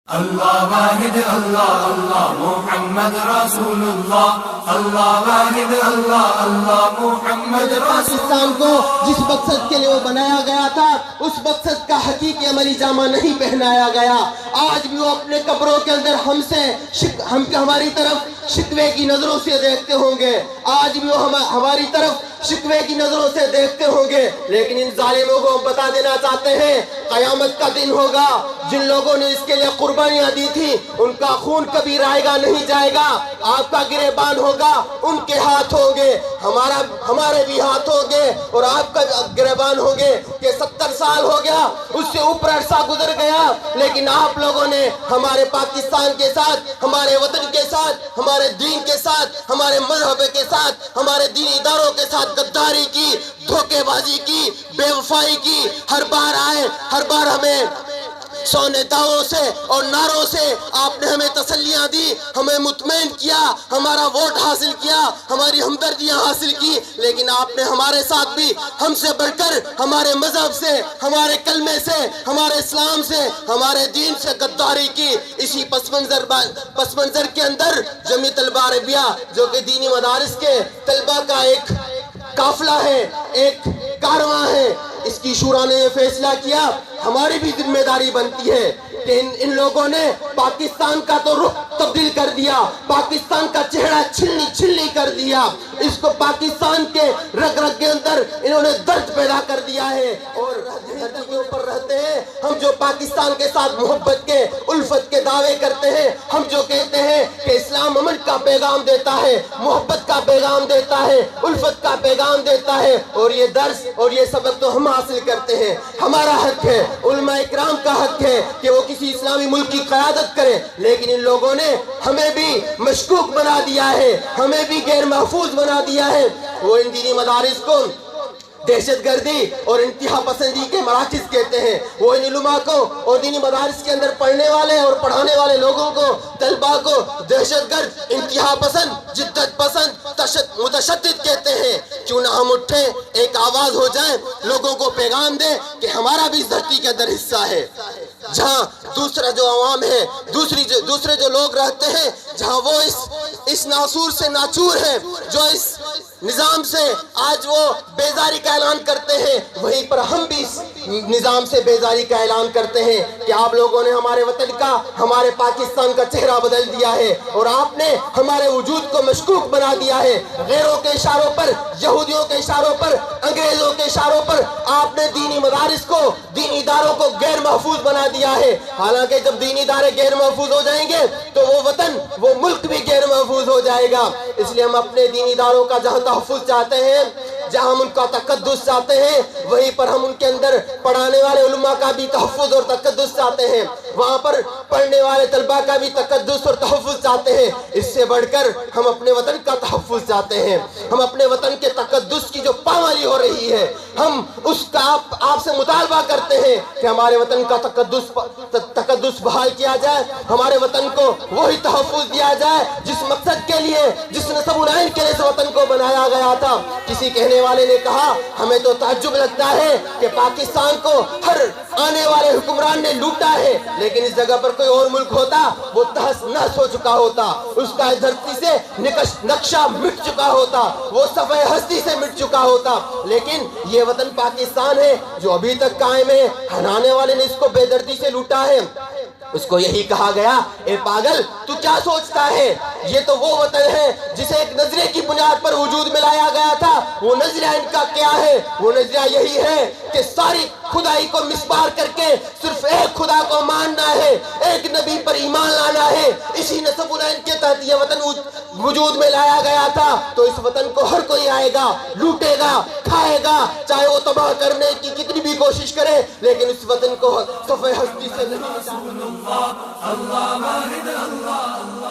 اللہ واحد اللہ اللہ محمد رسول اللہ، اللہ واحد اللہ اللہ محمد رسول پاکستان کو جس مقصد کے لیے وہ بنایا گیا تھا اس مقصد کا حقیقی عملی جامہ نہیں پہنایا گیا۔ آج بھی وہ اپنے قبروں کے اندر ہماری طرف شکوے کی نظروں سے دیکھتے ہوں گے، آج بھی وہ ہماری طرف شکوے کی نظروں سے دیکھتے ہوں گے، لیکن ان ظالموں کو ہم بتا دینا چاہتے ہیں قیامت کا دن ہوگا، جن لوگوں نے اس کے لیے قربانیاں دی تھی ان کا خون کبھی رائے گا نہیں جائے گا، آپ کا گریبان ہوگا ان کے ہاتھ ہوں گے، ہمارے بھی ہاتھ ہوں گے اور آپ کا گریبان ہوں گے کہ 70 سال ہو گیا، اس سے اوپر عرصہ گزر گیا، لیکن آپ لوگوں نے ہمارے پاکستان کے ساتھ، ہمارے وطن کے ساتھ، ہمارے دین کے ساتھ، ہمارے مذہب کے ساتھ، ہمارے دینی اداروں کے ساتھ غداری کی، دھوکے بازی کی، بے وفائی کی، ہر بار آئے، ہر بار ہمیں سونے داؤں سے اور نعروں سے آپ نے ہمیں تسلیاں دی، ہمیں مطمئن کیا، ہمارا ووٹ حاصل کیا، ہماری ہمدردیاں حاصل کی، لیکن آپ نے ہمارے ساتھ بھی ہم سے بڑھ کر ہمارے مذہب سے، ہمارے کلمے سے، ہمارے اسلام سے، ہمارے دین سے غداری کی۔ اسی پس منظر کے اندر جمعیت طلبہ عربیہ جو کہ دینی مدارس کے طلبہ کا ایک قافلہ ہے، ایک کارواں ہے، اس کی شورا نے یہ فیصلہ کیا ہماری بھی ذمہ داری بنتی ہے کہ ان لوگوں نے پاکستان کا تو رخ تبدیل کر دیا، پاکستان کا چہرہ چھلنی کر دیا، اس کو پاکستان کے رگ رگ کے اندر انہوں نے درد پیدا کر دیا ہے، اور دھرتی کے اوپر رہتے ہیں ہم جو پاکستان کے ساتھ محبت کے، الفت کے دعوے کرتے ہیں، ہم جو کہتے ہیں کہ اسلام امن کا پیغام دیتا ہے، محبت کا پیغام دیتا ہے، الفت کا پیغام دیتا ہے، اور یہ درس اور یہ سبق تو ہم حاصل کرتے ہیں، ہمارا حق ہے، علماء اکرام کا حق ہے کہ وہ کسی اسلامی ملک کی قیادت کرے، لیکن ان لوگوں نے ہمیں بھی مشکوک بنا دیا ہے، ہمیں بھی غیر محفوظ بنا دیا ہے۔ وہ ان دینی مدارس کو دہشت گردی اور انتہا پسندی کے مراکز کہتے ہیں، وہ ان علماء کو اور دینی مدارس کے اندر پڑھنے والے اور پڑھانے والے لوگوں کو، طلباء کو دہشت گرد، انتہا پسند، جدت پسند، متشدد کہتے ہیں۔ کیوں نہ ہم اٹھیں، ایک آواز ہو جائیں، لوگوں کو پیغام دیں کہ ہمارا بھی اس دھرتی کے اندر حصہ ہے، جہاں دوسرا جو عوام ہے، دوسرے جو لوگ رہتے ہیں، جہاں وہ اس ناسور سے ناچور ہیں، جو اس نظام سے آج وہ بیزاری کا اعلان کرتے ہیں، وہیں پر ہم بھی اس نظام سے بیزاری کا اعلان کرتے ہیں کہ آپ لوگوں نے ہمارے وطن کا، ہمارے پاکستان کا چہرہ بدل دیا ہے، اور آپ نے ہمارے وجود کو مشکوک بنا دیا ہے، غیروں کے اشاروں پر، یہودیوں کے اشاروں پر، انگریزوں کے اشاروں پر آپ نے دینی مدارس کو، دینی اداروں کو غیر محفوظ بنا دیا ہے۔ حالانکہ جب دینی ادارے غیر محفوظ ہو جائیں گے تو وہ وطن، وہ ملک بھی غیر محفوظ ہو جائے گا۔ اس لیے ہم اپنے دینی اداروں کا جہاں تحفظ چاہتے ہیں، جہاں ہم ان کا تقدس چاہتے ہیں، وہیں پر ہم ان کے اندر پڑھانے والے علماء کا بھی تحفظ اور تقدس چاہتے ہیں، وہاں پر پڑھنے والے طلباء کا بھی تقدس اور تحفظ چاہتے ہیں۔ اس سے بڑھ کر ہم اپنے وطن کا تحفظ چاہتے ہیں، ہم اپنے وطن کے تقدس کی جو پامالی ہو رہی ہے، ہم اس کا آپ سے مطالبہ کرتے ہیں کہ ہمارے وطن کا تقدس بحال کیا جائے، ہمارے وطن کو وہی تحفظ دیا جائے جس مقصد کے لیے، جس نسب العین کے لیے اس وطن کو بنایا گیا تھا۔ کسی کہنے والے نے کہا ہمیں تو تعجب لگتا ہے کہ پاکستان کو ہر آنے والے حکمران نے لوٹا ہے، لیکن اس جگہ پر کوئی اور ملک ہوتا وہ تہس نہس ہو چکا ہوتا، اس کا دھرتی سے نقشہ مٹ چکا ہوتا، وہ صفحہ ہستی سے مٹ چکا ہوتا، لیکن یہ وطن پاکستان ہے جو ابھی تک قائم ہے۔ ہنانے والے نے اس کو بے دردی سے لوٹا ہے، اس کو یہی کہا گیا اے پاگل تو کیا سوچتا ہے، یہ تو وہ وطن ہے جسے ایک نظریے کی بنیاد پر وجود میں لایا گیا تھا۔ وہ نظریہ ان کا کیا ہے؟ وہ نظریہ یہی ہے کہ ساری خدائی کو مسمار کر کے صرف ایک خدا کو ماننا ہے، ایک نبی پر ایمان لانا ہے۔ اسی نسب العین کے تحت یہ وطن وجود میں لایا گیا تھا، تو اس وطن کو ہر کوئی آئے گا، لوٹے گا، کھائے گا، چاہے وہ تباہ کرنے کی کتنی بھی کوشش کرے، لیکن اس وطن کو صفحہ ہستی سے نہیں مٹانا۔ اللہ واحد اللہ اللہ